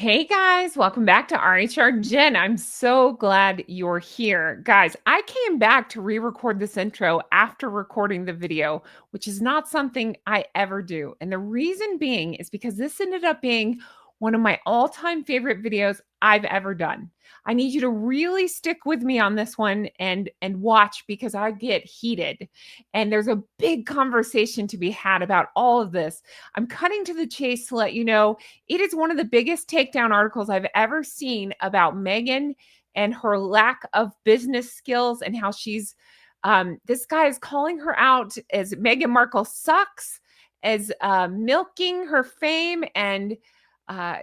Hey guys, welcome back to RHR Jen. I'm so glad you're here. Guys, I came back to re-record this intro after recording the video, which is not something I ever do. And the reason being is because this ended up being one of my all-time favorite videos I've ever done. I need you to really stick with me on this one and watch because I get heated. And there's a big conversation to be had about all of this. I'm cutting to the chase to let you know it is one of the biggest takedown articles I've ever seen about Meghan and her lack of business skills and how this guy is calling her out as Meghan Markle sucks, as milking her fame and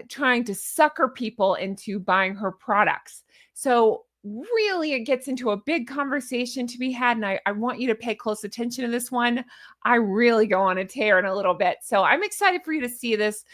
trying to sucker people into buying her products. So really it gets into a big conversation to be had, and I want you to pay close attention to this one. I really go on a tear in a little bit, so I'm excited for you to see this.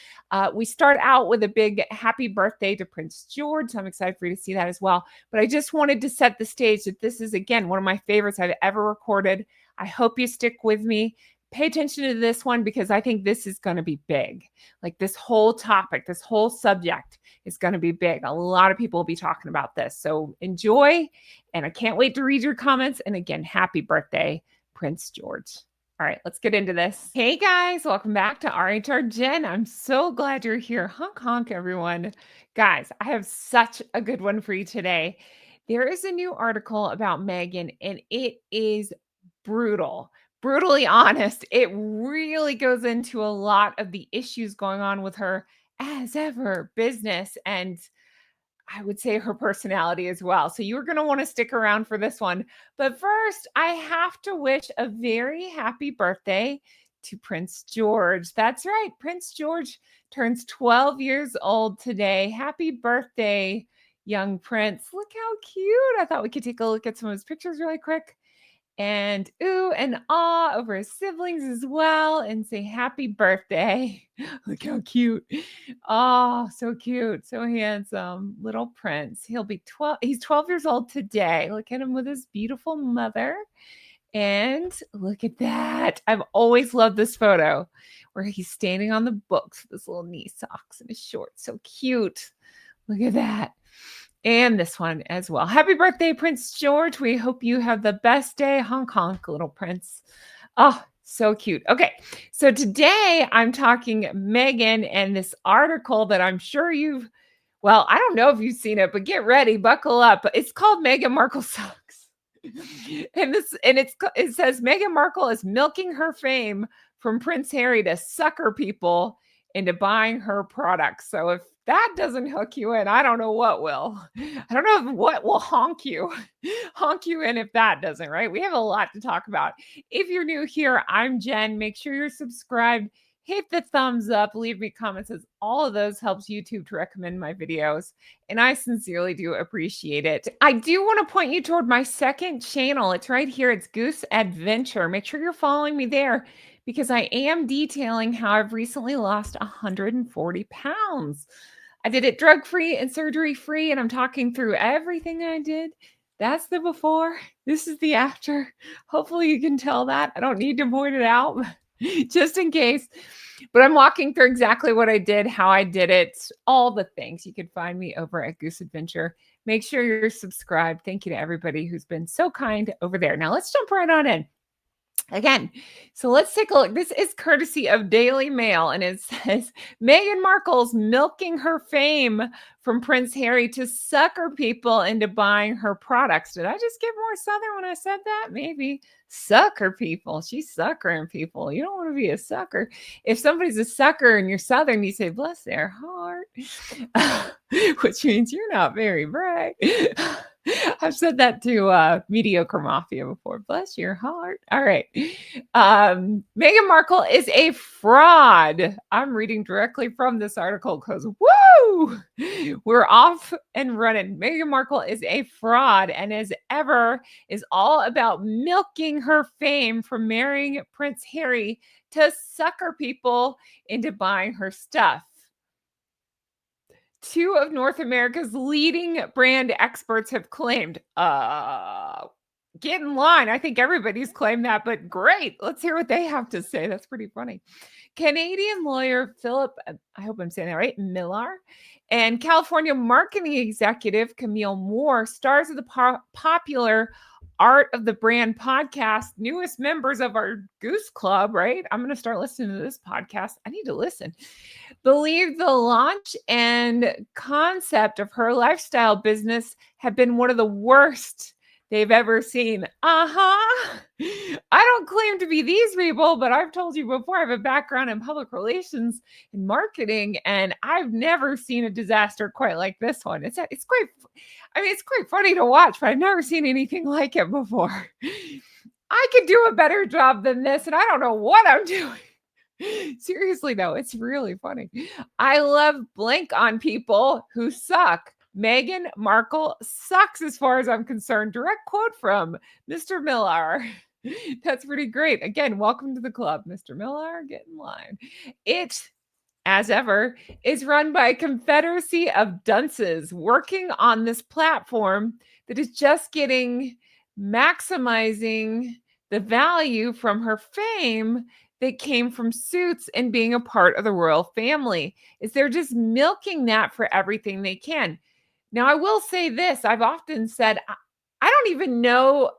We start out with a big happy birthday to Prince George, so I'm excited for you to see that as well. But I just wanted to set the stage that this is, again, one of my favorites I've ever recorded. I hope you stick with me. Pay attention to this one because I think this is going to be big. Like this whole topic, this whole subject is going to be big. A lot of people will be talking about this. So enjoy. And I can't wait to read your comments. And again, happy birthday, Prince George. All right, let's get into this. Hey guys, welcome back to RHR Jen. I'm so glad you're here. Honk, honk, everyone. Guys, I have such a good one for you today. There is a new article about Meghan, and it is brutal. Brutally honest. It really goes into a lot of the issues going on with her as ever, business, and I would say her personality as well. So you're going to want to stick around for this one. But first, I have to wish a very happy birthday to Prince George. That's right. Prince George turns 12 years old today. Happy birthday, young prince. Look how cute. I thought we could take a look at some of his pictures really quick and ooh and ah over his siblings as well and say happy birthday. Look how cute. Oh, so cute, so handsome, little prince. He'll be 12. He's 12 years old today. Look at him with his beautiful mother. And look at that. I've always loved this photo where he's standing on the books with his little knee socks and his shorts. So cute. Look at that. And this one as well. Happy birthday, Prince George. We hope you have the best day. Honk, honk, little prince. Oh, so cute. Okay, so today I'm talking Meghan and this article that I'm sure well, I don't know if you've seen it, but get ready, buckle up. It's called Meghan Markle Sucks. It says Meghan Markle is milking her fame from Prince Harry to sucker people into buying her products. So if that doesn't hook you in, I don't know what will. I don't know what will honk you in if that doesn't, right? We have a lot to talk about. If you're new here, I'm Jen. Make sure you're subscribed. Hit the thumbs up, leave me comments, as all of those helps YouTube to recommend my videos. And I sincerely do appreciate it. I do want to point you toward my second channel. It's right here. It's Goose Adventure. Make sure you're following me there because I am detailing how I've recently lost 140 pounds. I did it drug-free and surgery-free, and I'm talking through everything I did. That's the before. This is the after. Hopefully you can tell that. I don't need to point it out just in case. But I'm walking through exactly what I did, how I did it, all the things. You can find me over at Goose Adventure. Make sure you're subscribed. Thank you to everybody who's been so kind over there. Now let's jump right on in. Again, so let's take a look. This is courtesy of Daily Mail, and it says Meghan Markle's milking her fame from Prince Harry to sucker people into buying her products. Did I just get more Southern when I said that? Maybe. Sucker people. She's suckering people. You don't want to be a sucker. If somebody's a sucker and you're Southern, you say, bless their heart, which means you're not very bright. I've said that to Mediocre Mafia before. Bless your heart. All right. Meghan Markle is a fraud. I'm reading directly from this article because, woo, we're off and running. Meghan Markle is a fraud and as ever is all about milking her fame from marrying Prince Harry to sucker people into buying her stuff. Two of North America's leading brand experts have claimed, Get in line. I think everybody's claimed that, but great. Let's hear what they have to say. That's pretty funny. Canadian lawyer Philip, I hope I'm saying that right, Millar, and California marketing executive Camille Moore, stars of the popular Art of the Brand podcast, newest members of our Goose Club, right? I'm going to start listening to this podcast. I need to listen. Believe the launch and concept of her lifestyle business have been one of the worst they've ever seen. I don't claim to be these people, but I've told you before, I have a background in public relations and marketing, and I've never seen a disaster quite like this one. It's quite, I mean, it's quite funny to watch, but I've never seen anything like it before. I could do a better job than this, and I don't know what I'm doing. Seriously, though, it's really funny. I love blank on people who suck. Meghan Markle sucks as far as I'm concerned. Direct quote from Mr. Millar. That's pretty great. Again, welcome to the club, Mr. Millar. Get in line. It, as ever, is run by a confederacy of dunces working on this platform that is just maximizing the value from her fame that came from Suits and being a part of the royal family. Is they're just milking that for everything they can. Now, I will say this. I've often said, I don't even know.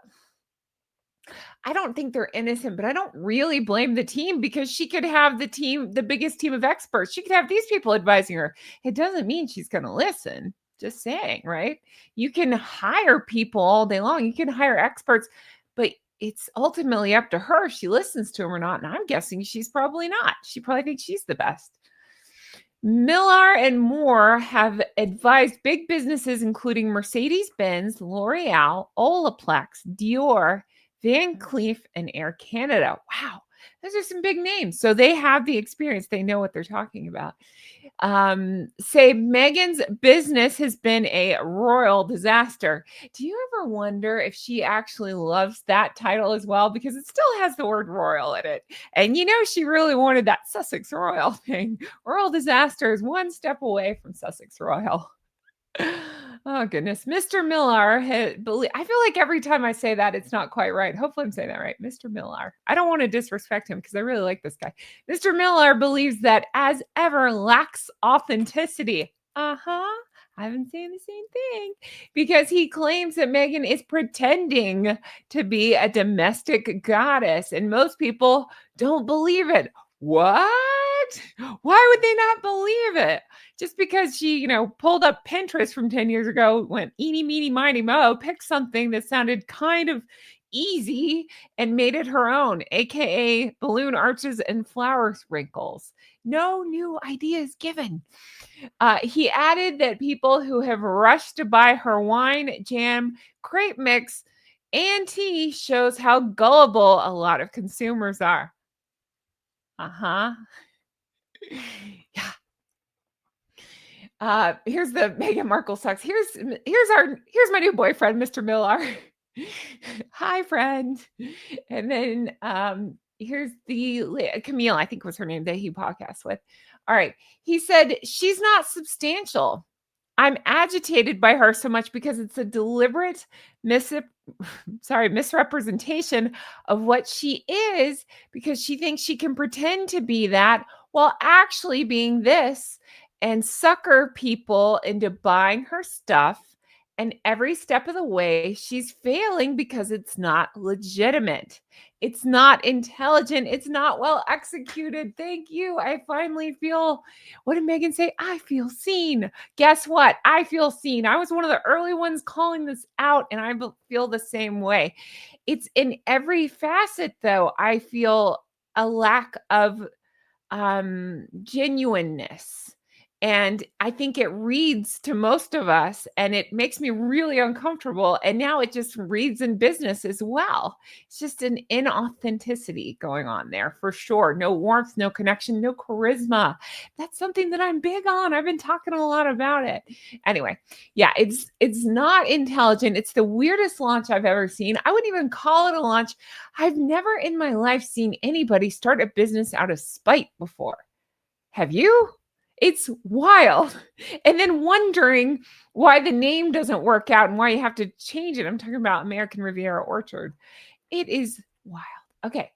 I don't think they're innocent, but I don't really blame the team because she could have the biggest team of experts. She could have these people advising her. It doesn't mean she's going to listen. Just saying, right? You can hire people all day long. You can hire experts, but it's ultimately up to her if she listens to them or not. And I'm guessing she's probably not. She probably thinks she's the best. Millar and Moore have advised big businesses, including Mercedes-Benz, L'Oreal, Olaplex, Dior, Van Cleef, and Air Canada. Wow, those are some big names. So they have the experience. They know what they're talking about. Say Meghan's business has been a royal disaster. Do you ever wonder if she actually loves that title as well? Because it still has the word royal in it. And she really wanted that Sussex royal thing. Royal disaster is one step away from Sussex royal. Oh, goodness. Mr. Millar, I feel like every time I say that, it's not quite right. Hopefully I'm saying that right. Mr. Millar. I don't want to disrespect him because I really like this guy. Mr. Millar believes that as ever lacks authenticity. I've been saying the same thing because he claims that Meghan is pretending to be a domestic goddess and most people don't believe it. What? Why would they not believe it? Just because she, pulled up Pinterest from 10 years ago, went eeny, meeny, miny, mo, picked something that sounded kind of easy and made it her own, aka balloon arches and flower wrinkles. No new ideas given. He added that people who have rushed to buy her wine, jam, crepe mix, and tea shows how gullible a lot of consumers are. Yeah. Here's the Meghan Markle sucks. Here's my new boyfriend, Mr. Millar. Hi, friend. And then here's the Camille, I think was her name that he podcasts with. All right. He said, she's not substantial. I'm agitated by her so much because it's a deliberate misrepresentation of what she is because she thinks she can pretend to be that while actually being this and sucker people into buying her stuff. And every step of the way, she's failing because it's not legitimate. It's not intelligent. It's not well executed. Thank you. I finally feel, what did Meghan say? I feel seen. Guess what? I feel seen. I was one of the early ones calling this out, and I feel the same way. It's in every facet, though. I feel a lack of genuineness. And I think it reads to most of us and it makes me really uncomfortable. And now it just reads in business as well. It's just an inauthenticity going on there for sure. No warmth, no connection, no charisma. That's something that I'm big on. I've been talking a lot about it. Anyway, yeah, it's not intelligent. It's the weirdest launch I've ever seen. I wouldn't even call it a launch. I've never in my life seen anybody start a business out of spite before. Have you? It's wild. And then wondering why the name doesn't work out and why you have to change it. I'm talking about American Riviera Orchard. It is wild. Okay.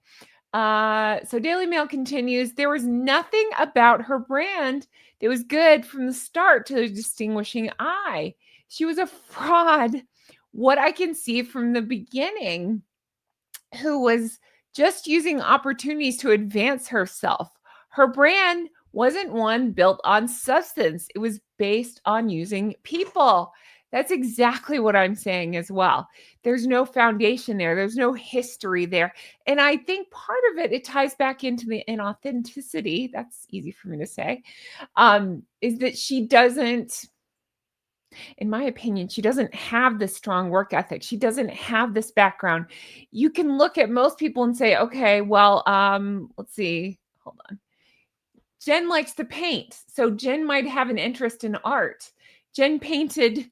So Daily Mail continues, there was nothing about her brand that was good from the start to a distinguishing eye. She was a fraud. What I can see from the beginning, who was just using opportunities to advance herself. Her brand wasn't one built on substance, it was based on using people. That's exactly what I'm saying as well. There's no foundation there, there's no history there. And I think part of it, it ties back into the inauthenticity. That's easy for me to say. Is that she doesn't, in my opinion, she doesn't have this strong work ethic. She doesn't have this background. You can look at most people and say, okay, well, let's see. Hold on. Jen likes to paint. So Jen might have an interest in art. Jen painted,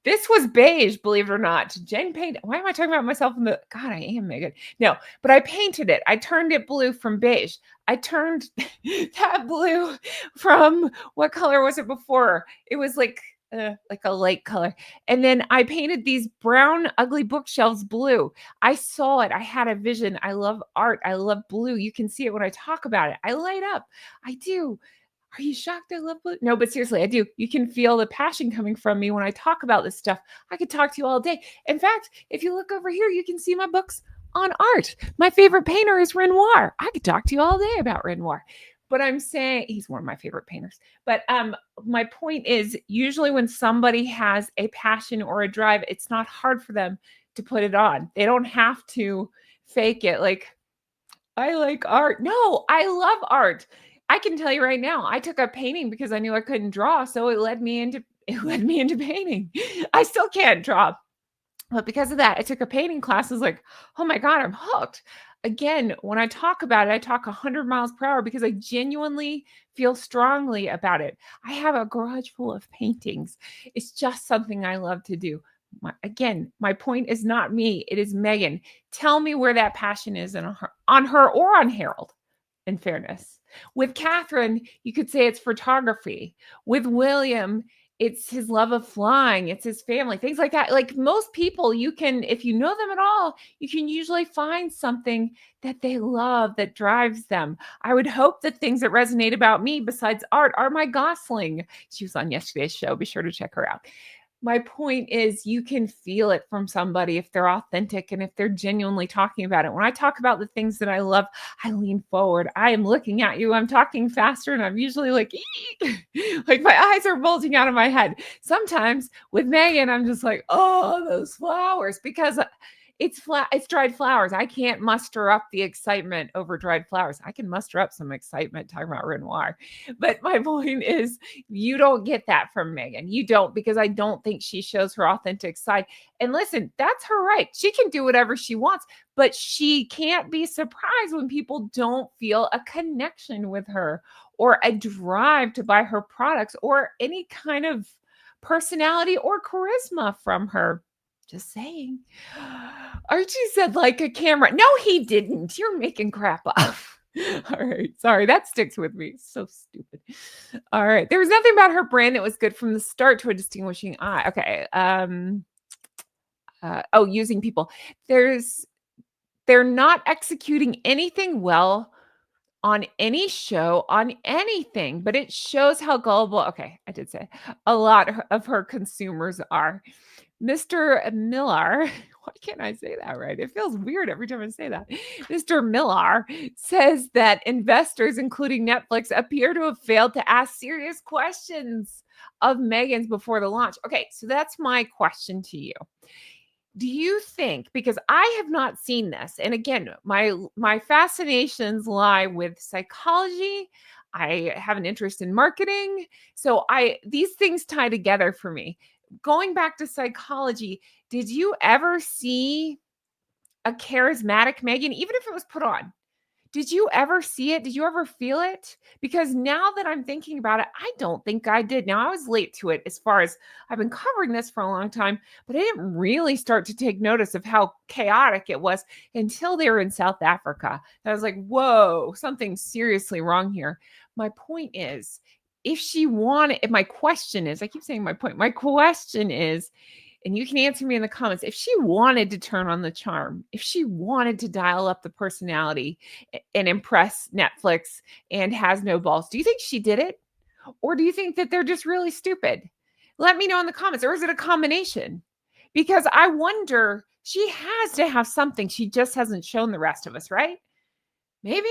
this was beige, believe it or not. Jen painted, why am I talking about myself in the, God, I am Megan. No, but I painted it. I turned it blue from beige. I turned that blue from, what color was it before? It was like a light color. And then I painted these brown, ugly bookshelves blue. I saw it. I had a vision. I love art. I love blue. You can see it when I talk about it. I light up. I do. Are you shocked I love blue? No, but seriously, I do. You can feel the passion coming from me when I talk about this stuff. I could talk to you all day. In fact, if you look over here, you can see my books on art. My favorite painter is Renoir. I could talk to you all day about Renoir. But I'm saying he's one of my favorite painters. But my point is, usually when somebody has a passion or a drive, it's not hard for them to put it on. They don't have to fake it. Like, I like art. No, I love art. I can tell you right now, I took up painting because I knew I couldn't draw, so it led me into painting. I still can't draw. But because of that, I took a painting class. I was like, oh my God, I'm hooked. Again, when I talk about it, I talk 100 miles per hour because I genuinely feel strongly about it. I have a garage full of paintings. It's just something I love to do. My point is not me. It is Meghan. Tell me where that passion is on her or on Harold, in fairness. With Catherine, you could say it's photography. With William, it's his love of flying, it's his family, things like that. Like most people, you can, if you know them at all, you can usually find something that they love that drives them. I would hope that things that resonate about me besides art are my Gosling. She was on yesterday's show. Be sure to check her out. My point is, you can feel it from somebody if they're authentic and if they're genuinely talking about it. When I talk about the things that I love, I lean forward. I am looking at you. I'm talking faster and I'm usually like, like my eyes are bulging out of my head. Sometimes with Meghan, I'm just like, oh, those flowers, because it's dried flowers. I can't muster up the excitement over dried flowers. I can muster up some excitement talking about Renoir. But my point is, you don't get that from Meghan. You don't, because I don't think she shows her authentic side. And listen, that's her right. She can do whatever she wants, but she can't be surprised when people don't feel a connection with her or a drive to buy her products or any kind of personality or charisma from her. Just saying. Archie said like a camera. No, he didn't. You're making crap up. All right. Sorry. That sticks with me. So stupid. All right. There was nothing about her brand that was good from the start to a distinguishing eye. Okay. Using people. They're not executing anything well on any show, on anything, but it shows how gullible, okay, I did say a lot of her consumers are. Mr. Millar, why can't I say that right? It feels weird every time I say that. Mr. Millar says that investors, including Netflix, appear to have failed to ask serious questions of Meghan's before the launch. Okay, so that's my question to you. Do you think, because I have not seen this, and again, my fascinations lie with psychology. I have an interest in marketing. So these things tie together for me. Going back to psychology, did you ever see a charismatic Meghan, even if it was put on? Did you ever see it? Did you ever feel it? Because now that I'm thinking about it, I don't think I did. Now, I was late to it as far as I've been covering this for a long time, but I didn't really start to take notice of how chaotic it was until they were in South Africa. And I was like, whoa, something's seriously wrong here. My point is, if she wanted, if my question is, I keep saying my point, my question is, and you can answer me in the comments, if she wanted to turn on the charm, if she wanted to dial up the personality and impress Netflix and has no balls, do you think she did it? Or do you think that they're just really stupid? Let me know in the comments. Or is it a combination? Because I wonder, she has to have something she just hasn't shown the rest of us, right? Maybe.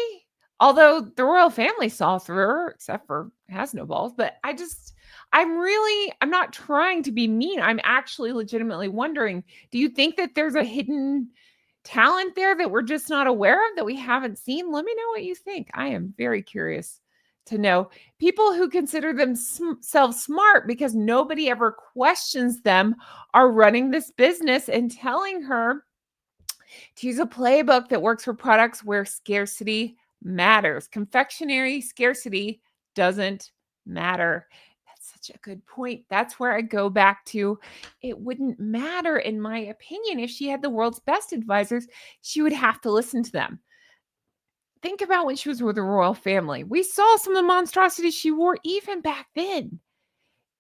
Although the royal family saw through her, except for has no balls. But I'm not trying to be mean. I'm actually legitimately wondering, do you think that there's a hidden talent there that we're just not aware of, that we haven't seen? Let me know what you think. I am very curious to know. People who consider themselves smart because nobody ever questions them are running this business and telling her to use a playbook that works for products where scarcity matters. Confectionery scarcity doesn't matter. That's such a good point. That's where I go back to, it wouldn't matter, in my opinion, if she had the world's best advisors. She would have to listen to them. Think about when she was with the royal family. We saw some of the monstrosities she wore even back then.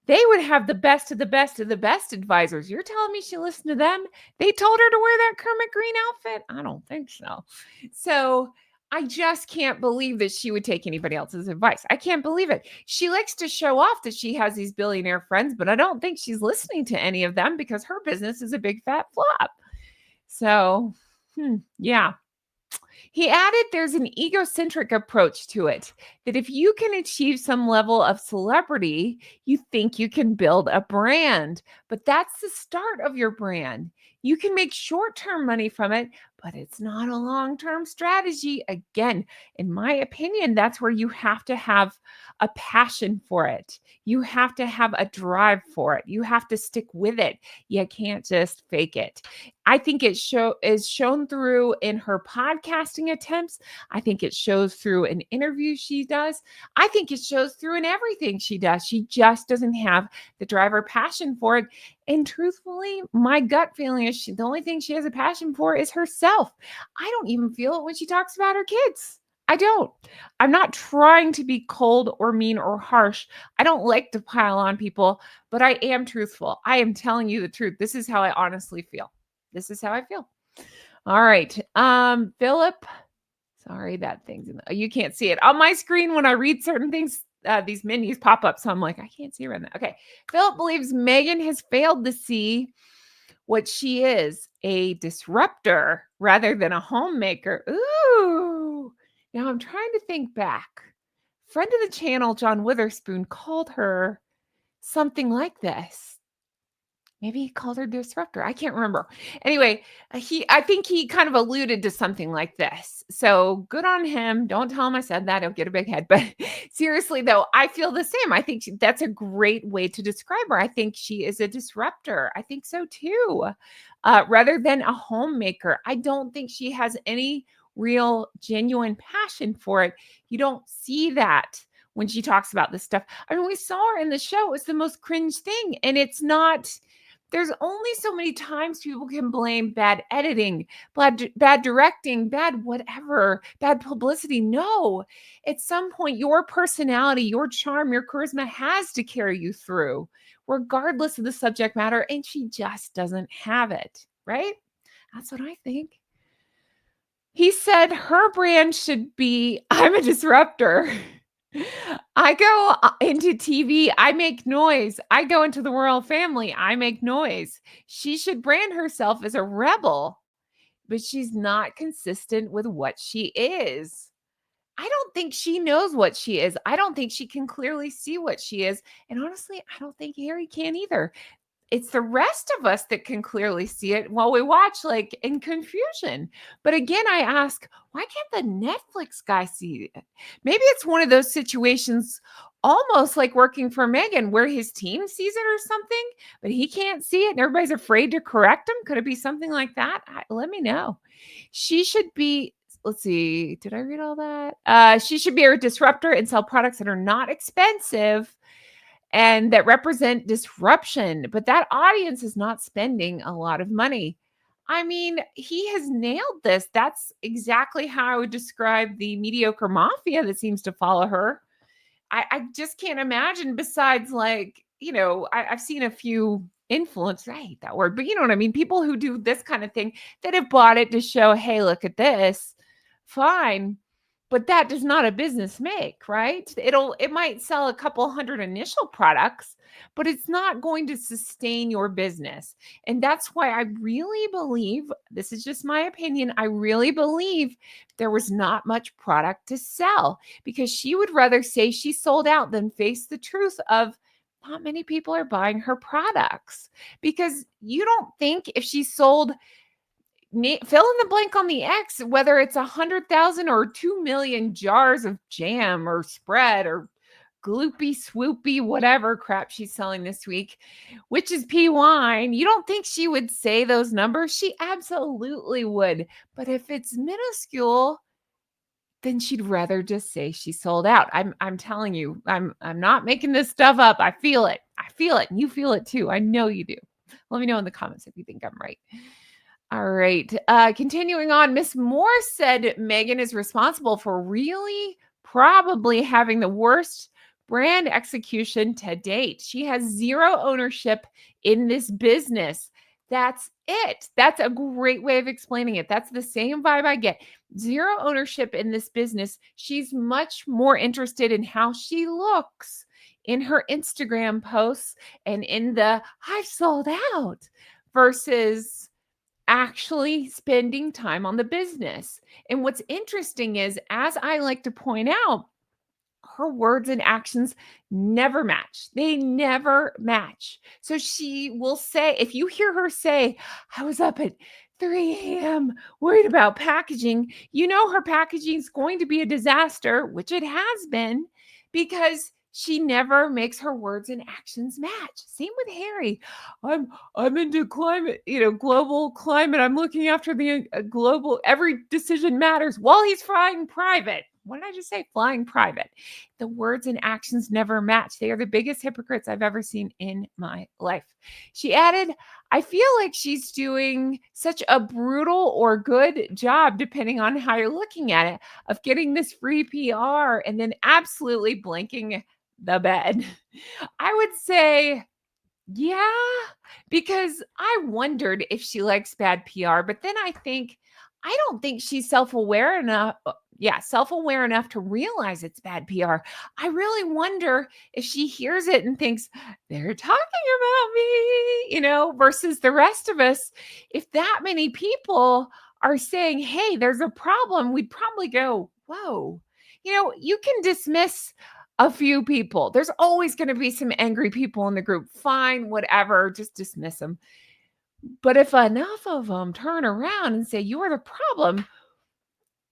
They would have the best of the best of the best advisors. You're telling me she listened to them? They told her to wear that Kermit green outfit? I don't think so. So I just can't believe that she would take anybody else's advice. I can't believe it. She likes to show off that she has these billionaire friends, but I don't think she's listening to any of them because her business is a big fat flop. So, yeah. He added there's an egocentric approach to it, that if you can achieve some level of celebrity, you think you can build a brand. But that's the start of your brand. You can make short-term money from it, but it's not a long-term strategy. Again, in my opinion, that's where you have to have a passion for it. You have to have a drive for it. You have to stick with it. You can't just fake it. I think it is shown through in her podcasting attempts. I think it shows through in interviews she does. I think it shows through in everything she does. She just doesn't have the drive or passion for it. And truthfully, my gut feeling is the only thing she has a passion for is herself. I don't even feel it when she talks about her kids. I don't. I'm not trying to be cold or mean or harsh. I don't like to pile on people, but I am truthful. I am telling you the truth. This is how I honestly feel. This is how I feel. All right. Philip, sorry, that thing's you can't see it on my screen when I read certain things. These menus pop up. So I'm like, I can't see around that. Okay. Philip believes Meghan has failed to see what she is, a disruptor rather than a homemaker. Ooh. Now I'm trying to think back. Friend of the channel, John Witherspoon, called her something like this. Maybe he called her disruptor. I can't remember. Anyway, I think he kind of alluded to something like this. So good on him. Don't tell him I said that. He'll get a big head. But seriously, though, I feel the same. I think that's a great way to describe her. I think she is a disruptor. I think so too. Rather than a homemaker. I don't think she has any real, genuine passion for it. You don't see that when she talks about this stuff. I mean, we saw her in the show. It's the most cringe thing. And it's not... There's only so many times people can blame bad editing, bad directing, bad whatever, bad publicity. No, at some point, your personality, your charm, your charisma has to carry you through, regardless of the subject matter. And she just doesn't have it, right? That's what I think. He said her brand should be, I'm a disruptor. I go into TV, I make noise. I go into the royal family, I make noise. She should brand herself as a rebel, but she's not consistent with what she is. I don't think she knows what she is. I don't think she can clearly see what she is. And honestly, I don't think Harry can either. It's the rest of us that can clearly see it while we watch, like, in confusion. But again, I ask, why can't the Netflix guy see it? Maybe it's one of those situations almost like working for Meghan where his team sees it or something, but he can't see it and everybody's afraid to correct him. Could it be something like that? Let me know. She should be, let's see, did I read all that? She should be a disruptor and sell products that are not expensive and that represent disruption. But that audience is not spending a lot of money. I mean, he has nailed this. That's exactly how I would describe the mediocre mafia that seems to follow her. I just can't imagine besides like, I've seen a few influencers, I hate that word, but you know what I mean? People who do this kind of thing that have bought it to show, hey, look at this. Fine. But that does not a business make, right? It might sell a couple hundred initial products, but it's not going to sustain your business. And that's why I really believe, this is just my opinion, I really believe there was not much product to sell because she would rather say she sold out than face the truth of not many people are buying her products. Because you don't think if she sold, fill in the blank on the X, whether it's 100,000 or 2 million jars of jam or spread or gloopy swoopy whatever crap she's selling this week, which is pea wine, you don't think she would say those numbers? She absolutely would. But if it's minuscule, then she'd rather just say she sold out. I'm telling you, I'm not making this stuff up. I feel it. I feel it. And you feel it too. I know you do. Let me know in the comments if you think I'm right. All right. Continuing on, Miss Moore said Meghan is responsible for really probably having the worst brand execution to date. She has zero ownership in this business. That's it. That's a great way of explaining it. That's the same vibe I get. Zero ownership in this business. She's much more interested in how she looks in her Instagram posts and in the I've sold out versus actually spending time on the business. And what's interesting is, as I like to point out, her words and actions never match. They never match. So she will say, if you hear her say, I was up at 3 a.m. worried about packaging, you know her packaging is going to be a disaster, which it has been, because she never makes her words and actions match. Same with Harry. I'm into climate, global climate. I'm looking after the global, every decision matters while he's flying private. What did I just say? Flying private. The words and actions never match. They are the biggest hypocrites I've ever seen in my life. She added, I feel like she's doing such a brutal or good job, depending on how you're looking at it, of getting this free PR and then absolutely blanking the bed. I would say, yeah, because I wondered if she likes bad PR, but then I don't think she's self-aware enough. Self-aware enough to realize it's bad PR. I really wonder if she hears it and thinks they're talking about me, versus the rest of us. If that many people are saying, hey, there's a problem, we'd probably go, whoa, you can dismiss a few people. There's always going to be some angry people in the group. Fine, whatever, just dismiss them. But if enough of them turn around and say, you're the problem,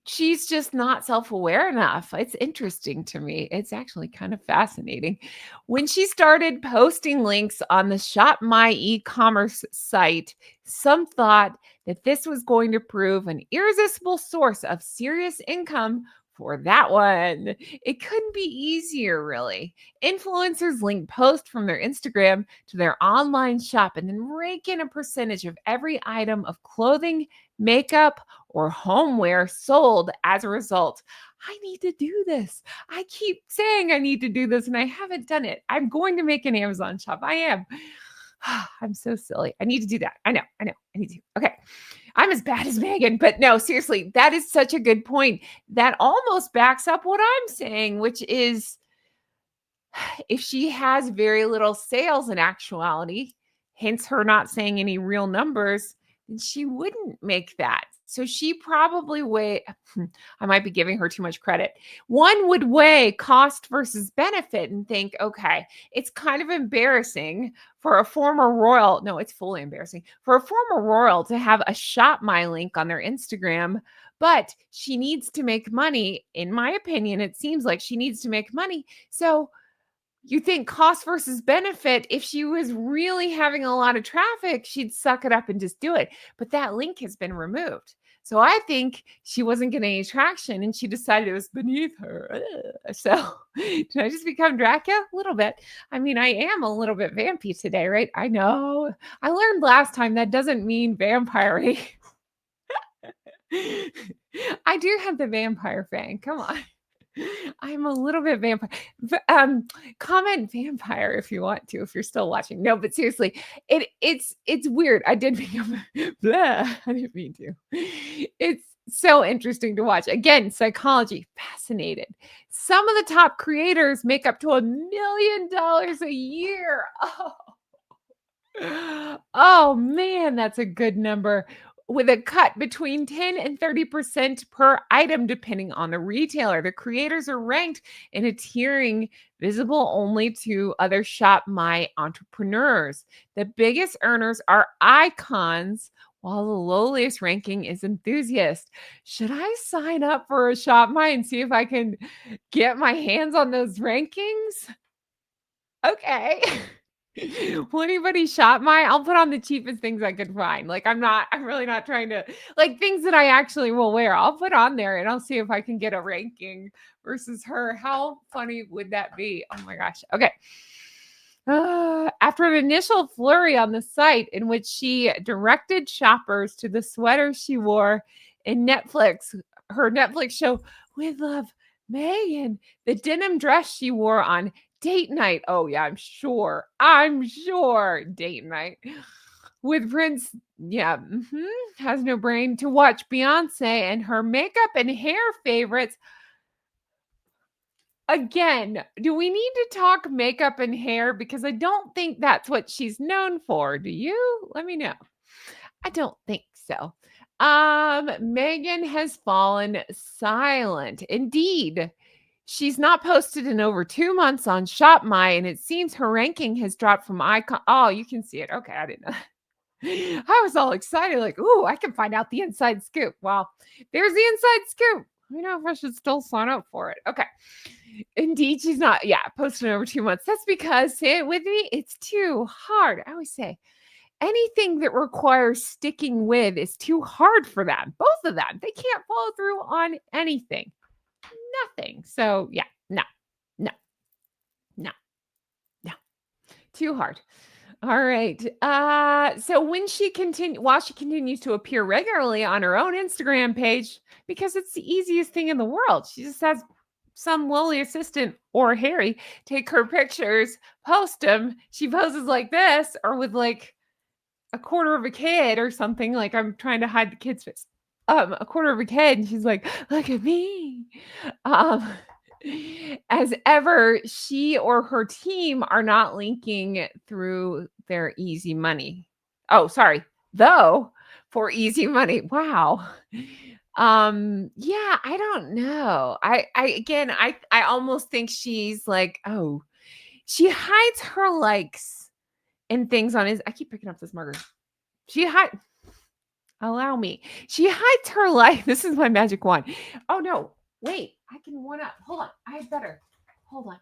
she's just not self-aware enough. It's interesting to me. It's actually kind of fascinating. When she started posting links on the Shop My e-commerce site, some thought that this was going to prove an irresistible source of serious income for that one. It couldn't be easier, really. Influencers link posts from their Instagram to their online shop and then rake in a percentage of every item of clothing, makeup, or homeware sold as a result. I need to do this. I keep saying I need to do this and I haven't done it. I'm going to make an Amazon shop. I am. I'm so silly. I need to do that. I know. I need to. Okay. I'm as bad as Meghan, but no, seriously, that is such a good point. That almost backs up what I'm saying, which is if she has very little sales in actuality, hence her not saying any real numbers, then she wouldn't make that. So she probably I might be giving her too much credit. One would weigh cost versus benefit and think, okay, it's kind of embarrassing for a former royal. No, it's fully embarrassing for a former royal to have a Shop My link on their Instagram, but she needs to make money. In my opinion, it seems like she needs to make money. So you think cost versus benefit, if she was really having a lot of traffic, she'd suck it up and just do it. But that link has been removed. So I think she wasn't getting any traction and she decided it was beneath her. Ugh. So did I just become Dracula? A little bit. I mean, I am a little bit vampy today, right? I know. I learned last time that doesn't mean vampire-y. I do have the vampire fang. Come on. I'm a little bit vampire. Comment vampire if you want to, if you're still watching. No, but seriously, it's weird. I did become blah. I didn't mean to. It's so interesting to watch. Again, psychology, fascinated. Some of the top creators make up to $1 million a year. Oh, oh man, that's a good number. With a cut between 10 and 30% per item, depending on the retailer. The creators are ranked in a tiering visible only to other Shop My entrepreneurs. The biggest earners are icons, while the lowliest ranking is enthusiast. Should I sign up for a Shop My and see if I can get my hands on those rankings? Okay. Will anybody shop my I'll put on the cheapest things I could find. Like, I'm really not trying to like, things that I actually will wear, I'll put on there and I'll see if I can get a ranking versus her. How funny would that be? Oh my gosh. Okay. After an initial flurry on the site in which she directed shoppers to the sweater she wore in her Netflix show With Love, Megan, the denim dress she wore on date night. Oh yeah, I'm sure date night with Prince. Yeah, has no brain to watch Beyonce and her makeup and hair favorites. Again, do we need to talk makeup and hair? Because I don't think that's what she's known for. Do you? Let me know. I don't think so. Meghan has fallen silent. Indeed, she's not posted in over 2 months on Shop My, and it seems her ranking has dropped from icon. Oh, you can see it. Okay, I didn't know. I was all excited, like, ooh, I can find out the inside scoop. Well, there's the inside scoop. I don't know if I should still sign up for it. Okay. Indeed, she's not, posted in over 2 months. That's because, say it with me, it's too hard. I always say anything that requires sticking with is too hard for them. Both of them. They can't follow through on anything. Nothing. So, yeah, no, no, no, no. Too hard. All right. So while she continues to appear regularly on her own Instagram page, because it's the easiest thing in the world, she just has some lowly assistant or Harry take her pictures, post them. She poses like this, or with like a quarter of a kid or something. Like, I'm trying to hide the kid's face. A quarter of a kid, and she's like, "Look at me." Um, as ever, she or her team are not linking through their easy money. Oh, sorry. Though for easy money. Wow. Yeah, I don't know. I almost think she's like, oh, she hides her likes and things on his. I keep picking up this marker. She hides. Allow me. She hides her life. This is my magic wand. Oh no. Wait, I can one up. Hold on. I have better. Hold on.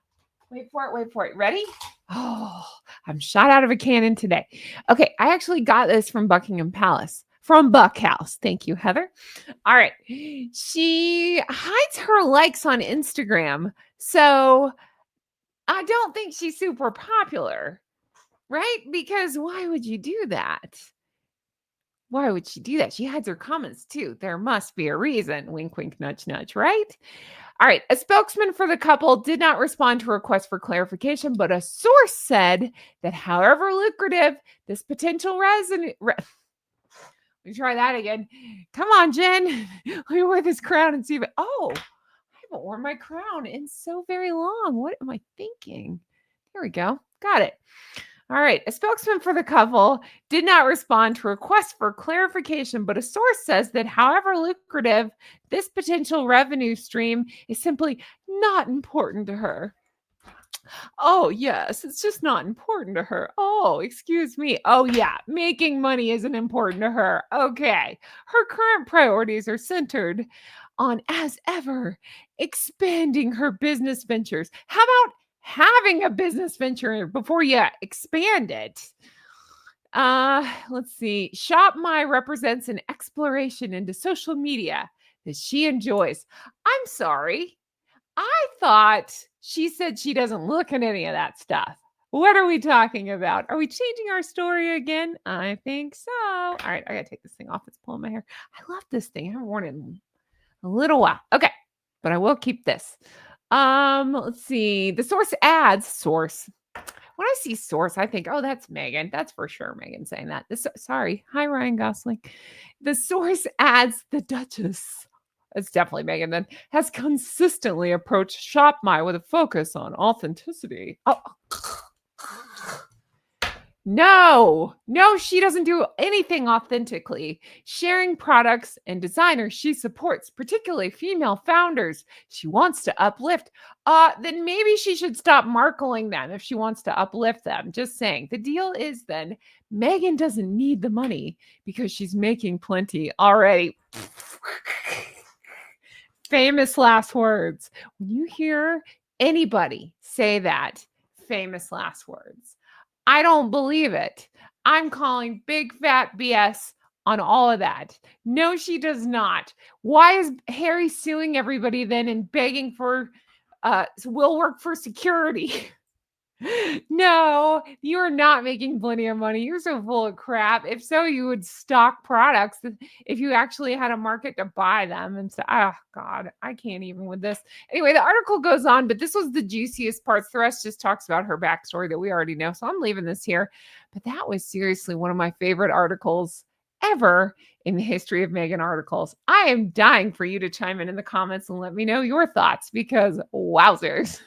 Wait for it. Ready? Oh, I'm shot out of a cannon today. Okay, I actually got this from Buckingham Palace. From Buck House. Thank you, Heather. All right. She hides her likes on Instagram. So I don't think she's super popular, right? Because why would you do that? Why would she do that? She hides her comments too. There must be a reason. Wink, wink, nudge, nudge, right? All right. A spokesman for the couple did not respond to requests for clarification, but a source said that however lucrative this potential let me try that again. Come on, Jen. Let me wear this crown and see if I haven't worn my crown in so very long. What am I thinking? There we go. Got it. All right. A spokesman for the couple did not respond to requests for clarification, but a source says that however lucrative this potential revenue stream is simply not important to her. Oh, yes, it's just not important to her. Oh, excuse me. Oh, yeah, making money isn't important to her. Okay. Her current priorities are centered on, as ever, expanding her business ventures. How about having a business venture before you expand it? Let's see. Shop My represents an exploration into social media that she enjoys. I'm sorry. I thought she said she doesn't look at any of that stuff. What are we talking about? Are we changing our story again? I think so. All right, I gotta take this thing off. It's pulling my hair. I love this thing. I haven't worn it in a little while. Okay. but I will keep this. Let's see. The source adds source. When I see source, I think, oh, that's Meghan. That's for sure Meghan saying that. Sorry. Hi, Ryan Gosling. The source adds the Duchess. It's definitely Meghan then has consistently approached ShopMy with a focus on authenticity. Oh, no, she doesn't do anything authentically. Sharing products and designers she supports, particularly female founders, she wants to uplift. Then maybe she should stop markling them if she wants to uplift them. Just saying. The deal is then Meghan doesn't need the money because she's making plenty already. Famous last words. When you hear anybody say that, famous last words, I don't believe it. I'm calling big fat BS on all of that. No, she does not. Why is Harry suing everybody then and begging for will work for security? No, you are not making plenty of money. You're so full of crap. If so, you would stock products if you actually had a market to buy them. And so, oh God, I can't even with this. Anyway, the article goes on, but this was the juiciest parts. The rest just talks about her backstory that we already know. So I'm leaving this here. But that was seriously one of my favorite articles ever in the history of Meghan articles. I am dying for you to chime in the comments and let me know your thoughts because wowzers.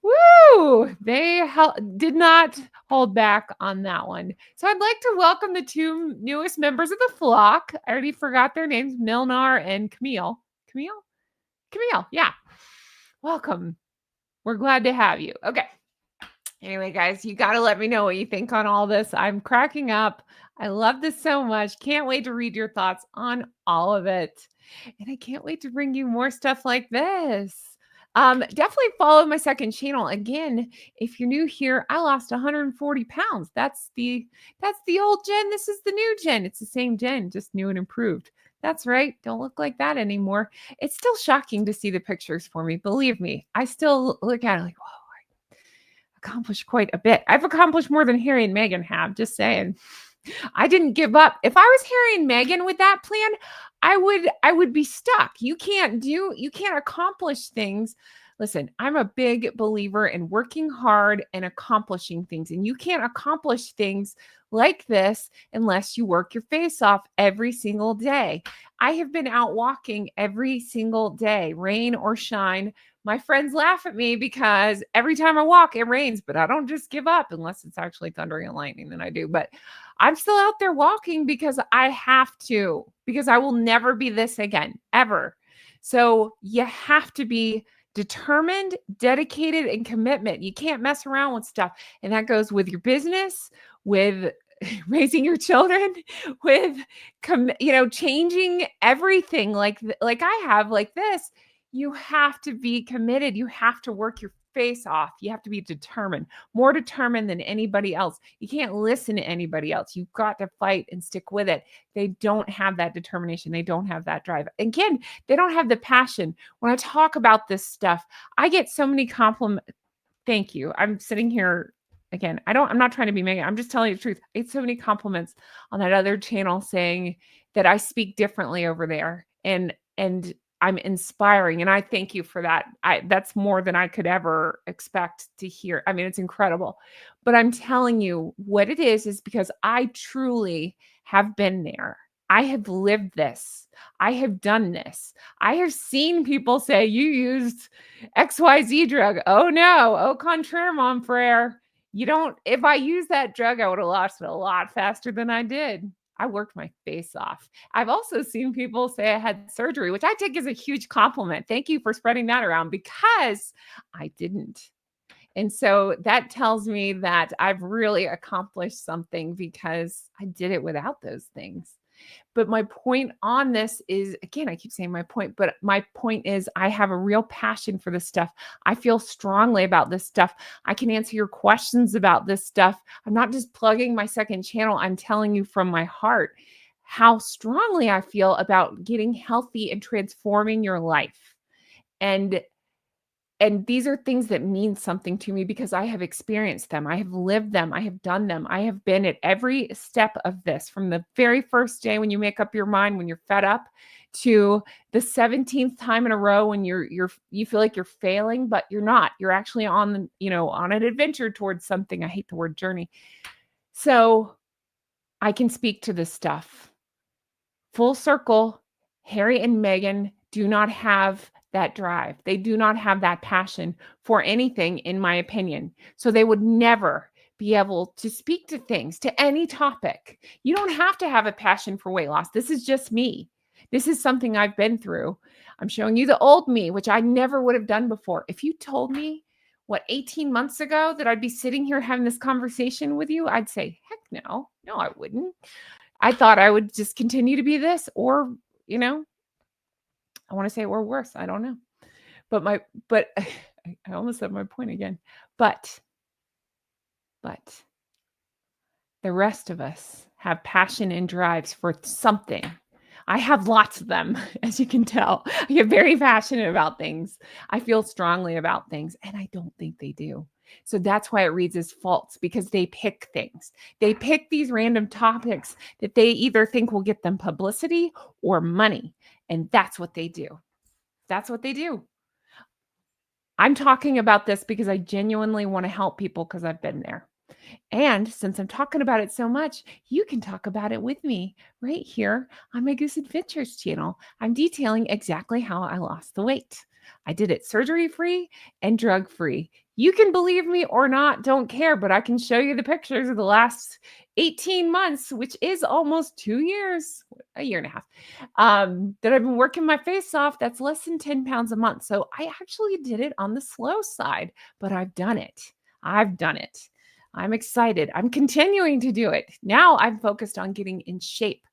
Woo! They did not hold back on that one. So I'd like to welcome the two newest members of the flock. I already forgot their names, Milnar and Camille. Camille, yeah. Welcome. We're glad to have you. Okay. Anyway, guys, you got to let me know what you think on all this. I'm cracking up. I love this so much. Can't wait to read your thoughts on all of it. And I can't wait to bring you more stuff like this. Definitely follow my second channel. Again, if you're new here, I lost 140 pounds. That's the old Jen. This is the new Jen. It's the same Jen, just new and improved. That's right. Don't look like that anymore. It's still shocking to see the pictures for me. Believe me, I still look at it like, whoa, I accomplished quite a bit. I've accomplished more than Harry and Meghan have. Just saying. I didn't give up. If I was Harry and Meghan with that plan, I would be stuck. You can't accomplish things. Listen, I'm a big believer in working hard and accomplishing things. And you can't accomplish things like this unless you work your face off every single day. I have been out walking every single day, rain or shine. My friends laugh at me because every time I walk, it rains, but I don't just give up unless it's actually thundering and lightning, then I do. But I'm still out there walking because I have to, because I will never be this again, ever. So you have to be determined, dedicated, and commitment. You can't mess around with stuff. And that goes with your business, with raising your children, with, changing everything like I have like this. You have to be committed. You have to work your face off. You have to be determined, more determined than anybody else. You can't listen to anybody else. You've got to fight and stick with it. They don't have that determination. They don't have that drive. Again, they don't have the passion. When I talk about this stuff, I get so many compliments. Thank you. I'm sitting here again. I'm not trying to be Meghan. I'm just telling you the truth. I get so many compliments on that other channel saying that I speak differently over there. And I'm inspiring. And I thank you for that. That's more than I could ever expect to hear. I mean, it's incredible. But I'm telling you what it is because I truly have been there. I have lived this. I have done this. I have seen people say, you used XYZ drug. Oh no. Au contraire, mon frere. If I used that drug, I would have lost it a lot faster than I did. I worked my face off. I've also seen people say I had surgery, which I take as a huge compliment. Thank you for spreading that around because I didn't. And so that tells me that I've really accomplished something because I did it without those things. But my point on this is, again, I keep saying my point, but my point is I have a real passion for this stuff. I feel strongly about this stuff. I can answer your questions about this stuff. I'm not just plugging my second channel. I'm telling you from my heart how strongly I feel about getting healthy and transforming your life. And these are things that mean something to me because I have experienced them. I have lived them. I have done them. I have been at every step of this from the very first day when you make up your mind, when you're fed up, to the 17th time in a row when you feel like you're failing, but you're not. You're actually on the, on an adventure towards something. I hate the word journey. So I can speak to this stuff. Full circle, Harry and Meghan do not have that drive. They do not have that passion for anything, in my opinion. So they would never be able to speak to things, to any topic. You don't have to have a passion for weight loss. This is just me. This is something I've been through. I'm showing you the old me, which I never would have done before. If you told me, 18 months ago that I'd be sitting here having this conversation with you, I'd say, heck no. No, I wouldn't. I thought I would just continue to be this, or, I want to say, or worse. I don't know. But I almost said my point again. But the rest of us have passion and drives for something. I have lots of them, as you can tell. I get very passionate about things. I feel strongly about things, and I don't think they do. So that's why it reads as false, because they pick things. They pick these random topics that they either think will get them publicity or money. And that's what they do. That's what they do. I'm talking about this because I genuinely want to help people, because I've been there. And since I'm talking about it so much, you can talk about it with me right here on my Goose Adventures channel. I'm detailing exactly how I lost the weight. I did it surgery-free and drug-free. You can believe me or not, don't care, but I can show you the pictures of the last 18 months, which is almost 2 years, a year and a half, that I've been working my face off. That's less than 10 pounds a month. So I actually did it on the slow side, but I've done it. I've done it. I'm excited. I'm continuing to do it. Now I'm focused on getting in shape.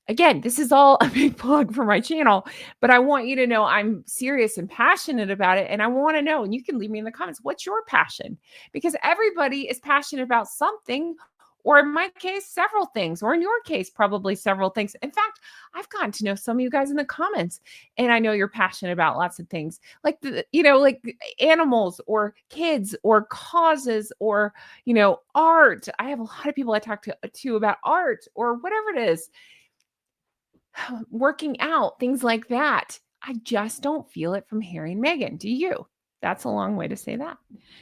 Again, this is all a big plug for my channel, but I want you to know I'm serious and passionate about it. And I want to know, and you can leave me in the comments, what's your passion? Because everybody is passionate about something, or in my case, several things, or in your case, probably several things. In fact, I've gotten to know some of you guys in the comments, and I know you're passionate about lots of things, like like animals or kids or causes or art. I have a lot of people I talk to about art or whatever it is, working out, things like that. I just don't feel it from Harry and Meghan. Do you? That's a long way to say that.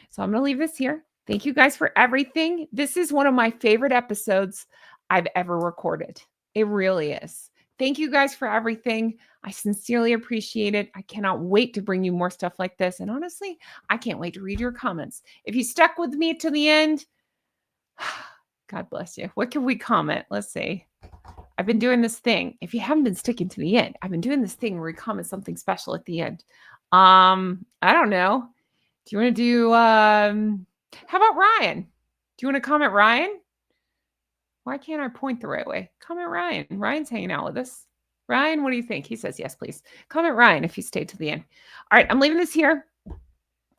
So I'm going to leave this here. Thank you guys for everything. This is one of my favorite episodes I've ever recorded. It really is. Thank you guys for everything. I sincerely appreciate it. I cannot wait to bring you more stuff like this. And honestly, I can't wait to read your comments. If you stuck with me to the end, God bless you. What can we comment? Let's see. I've been doing this thing. If you haven't been sticking to the end, I've been doing this thing where we comment something special at the end. I don't know. Do you want to do, how about Ryan? Do you want to comment Ryan? Why can't I point the right way? Comment Ryan. Ryan's hanging out with us. Ryan, what do you think? He says, yes, please. Comment Ryan if you stayed to the end. All right, I'm leaving this here.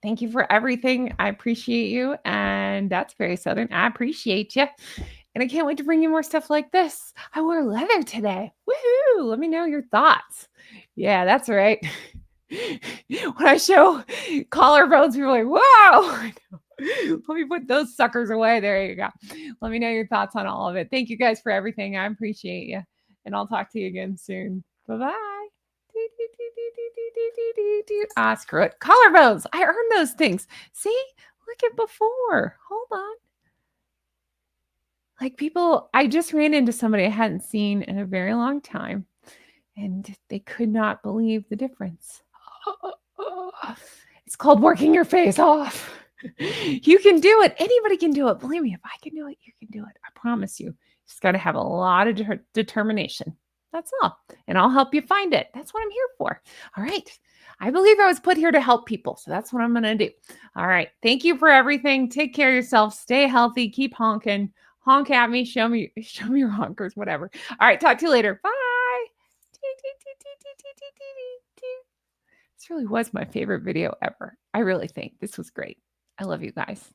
Thank you for everything. I appreciate you. And that's very Southern. I appreciate you. And I can't wait to bring you more stuff like this. I wore leather today. Woohoo! Let me know your thoughts. Yeah, that's right. When I show collarbones, people are like, wow. Let me put those suckers away. There you go. Let me know your thoughts on all of it. Thank you guys for everything. I appreciate you. And I'll talk to you again soon. Bye-bye. Ah, screw it. Collarbones. I earned those things. See? Look at before. Hold on. Like, people, I just ran into somebody I hadn't seen in a very long time, and they could not believe the difference. It's called working your face off. You can do it. Anybody can do it. Believe me, if I can do it, you can do it. I promise you. Just got to have a lot of determination. That's all. And I'll help you find it. That's what I'm here for. All right. I believe I was put here to help people. So that's what I'm going to do. All right. Thank you for everything. Take care of yourself. Stay healthy. Keep honking. Honk at me. Show me your honkers, whatever. All right. Talk to you later. Bye. This really was my favorite video ever. I really think this was great. I love you guys.